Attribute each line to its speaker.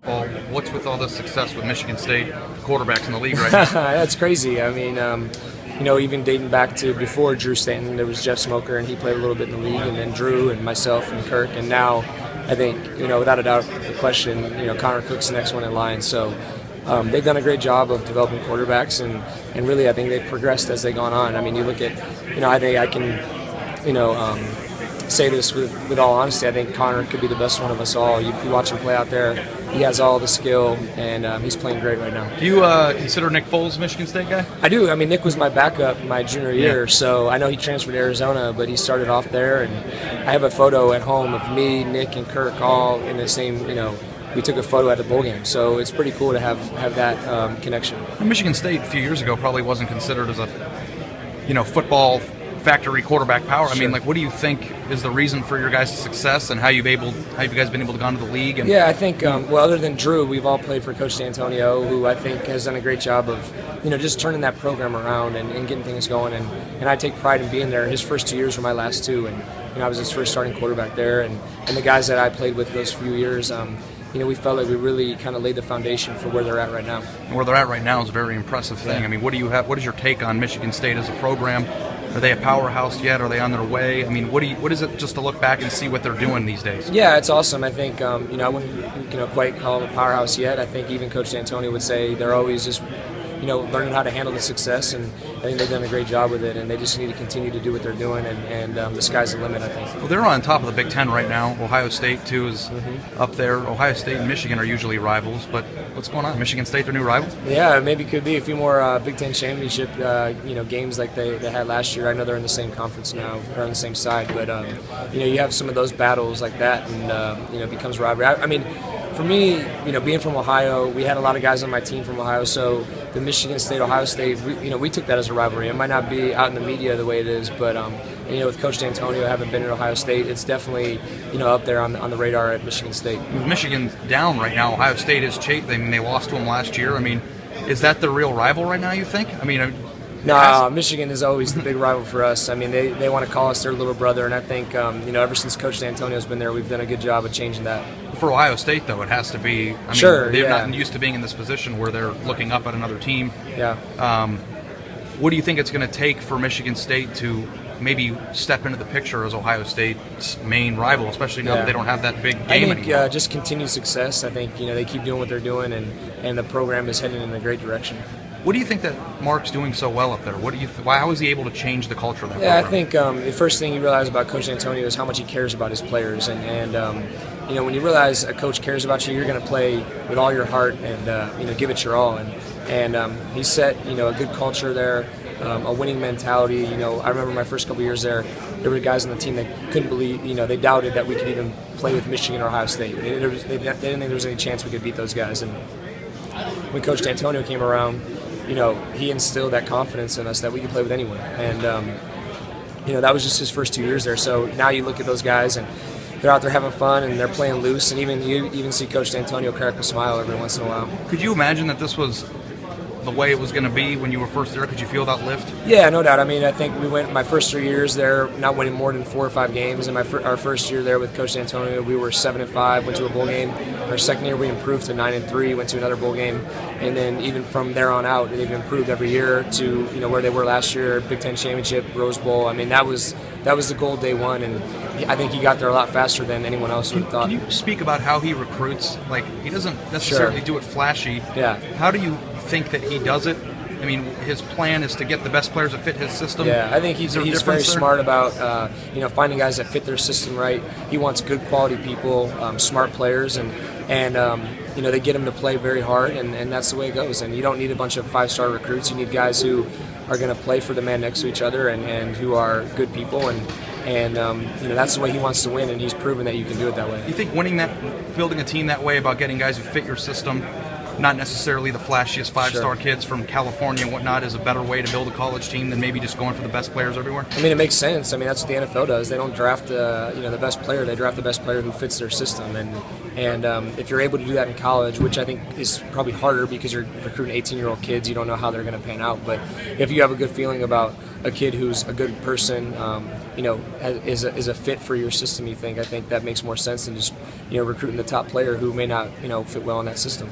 Speaker 1: Well, what's with all this success with Michigan State quarterbacks in the league right now?
Speaker 2: That's crazy. I mean, even dating back to before Drew Stanton, there was Jeff Smoker, and he played a little bit in the league, and then Drew and myself and Kirk, and now I think, without a doubt, the question, Connor Cook's the next one in line. So they've done a great job of developing quarterbacks, and really I think they've progressed as they've gone on. I mean, you look at, I think I can, say this with all honesty. I think Connor could be the best one of us all. You watch him play out there. He has all the skill, and he's playing great right now.
Speaker 1: Do you consider Nick Foles a Michigan State guy?
Speaker 2: I do. I mean, Nick was my backup my junior year, so I know he transferred to Arizona, but he started off there. And I have a photo at home of me, Nick, and Kirk all in the same, we took a photo at the bowl game. So it's pretty cool to have that connection.
Speaker 1: Michigan State a few years ago probably wasn't considered as a, football factory quarterback power. I mean, what do you think is the reason for your guys' success, and how you guys been able to go into the league? And
Speaker 2: I think other than Drew, we've all played for Coach Dantonio, who I think has done a great job of just turning that program around and getting things going. And I take pride in being there. His first 2 years were my last two, and I was his first starting quarterback there. And the guys that I played with those few years, we felt like we really kind of laid the foundation for where they're at right now.
Speaker 1: And where they're at right now is a very impressive thing.
Speaker 2: Yeah.
Speaker 1: I mean, what is your take on Michigan State as a program? Are they a powerhouse yet? Are they on their way? I mean, what is it just to look back and see what they're doing these days?
Speaker 2: Yeah, it's awesome. I think I wouldn't quite call them a powerhouse yet. I think even Coach Dantonio would say they're always just learning how to handle the success, and I think they've done a great job with it, and they just need to continue to do what they're doing, and the sky's the limit, I think.
Speaker 1: Well, they're on top of the Big Ten right now. Ohio State, too, is up there. Ohio State and Michigan are usually rivals, but what's going on? Michigan State, their new rivals?
Speaker 2: Yeah, maybe could be a few more Big Ten championship games like they had last year. I know they're in the same conference now, they're on the same side, but you have some of those battles like that, and it becomes rivalry. I mean, for me, being from Ohio, we had a lot of guys on my team from Ohio, so the Michigan State, Ohio State, we took that as a rivalry. It might not be out in the media the way it is, but with Coach Dantonio having been at Ohio State, it's definitely up there on the radar at Michigan State.
Speaker 1: Michigan's down right now. Ohio State is chased. I mean, they lost to them last year. I mean, is that the real rival right now, you think? I mean,
Speaker 2: no, Michigan is always the big rival for us. I mean, they want to call us their little brother, and I think ever since Coach Dantonio's been there, we've done a good job of changing that.
Speaker 1: For Ohio State, though, it has to be. I mean,
Speaker 2: sure,
Speaker 1: they're not used to being in this position where they're looking up at another team.
Speaker 2: Yeah.
Speaker 1: What do you think it's going to take for Michigan State to maybe step into the picture as Ohio State's main rival, especially now that they don't have that big game
Speaker 2: anymore? I think just continued success. I think they keep doing what they're doing, and the program is heading in a great direction.
Speaker 1: What do you think that Mark's doing so well up there? How is he able to change the culture of that
Speaker 2: program?
Speaker 1: I
Speaker 2: think the first thing you realize about Coach Dantonio is how much he cares about his players, and when you realize a coach cares about you, you're going to play with all your heart and give it your all. And he set a good culture there, a winning mentality. I remember my first couple years there were guys on the team that couldn't believe, they doubted that we could even play with Michigan or Ohio State. They didn't think there was any chance we could beat those guys. And when Coach Dantonio came around, he instilled that confidence in us that we could play with anyone. And that was just his first 2 years there. So now you look at those guys, and they're out there having fun, and they're playing loose, and you even see Coach Dantonio crack a smile every once in a while.
Speaker 1: Could you imagine that this was the way it was going to be when you were first there? Could you feel that lift?
Speaker 2: Yeah, no doubt. I mean, I think we went my first 3 years there not winning more than 4 or 5 games. And our first year there with Coach Dantonio, we were 7-5, went to a bowl game. Our second year we improved to 9-3, went to another bowl game. And then even from there on out, they've improved every year to where they were last year, Big Ten championship, Rose Bowl. I mean, that was the goal day one, and I think he got there a lot faster than anyone else would have thought.
Speaker 1: Can you speak about how he recruits? Like, he doesn't necessarily do it flashy.
Speaker 2: Yeah.
Speaker 1: How do you think that he does it? I mean, his plan is to get the best players that fit his system.
Speaker 2: Yeah, I think he's very smart about finding guys that fit their system right. He wants good quality people, smart players, and they get them to play very hard, and that's the way it goes. And you don't need a bunch of 5-star recruits. You need guys who are going to play for the man next to each other and who are good people, and that's the way he wants to win, and he's proven that you can do it that way.
Speaker 1: You think building a team that way about getting guys who fit your system, not necessarily the flashiest 5-star kids from California and whatnot, is a better way to build a college team than maybe just going for the best players everywhere?
Speaker 2: I mean, it makes sense. I mean, that's what the NFL does. They don't draft the best player. They draft the best player who fits their system. And if you're able to do that in college, which I think is probably harder because you're recruiting 18-year-old kids, you don't know how they're going to pan out. But if you have a good feeling about a kid who's a good person, is a fit for your system. I think that makes more sense than just recruiting the top player who may not fit well in that system.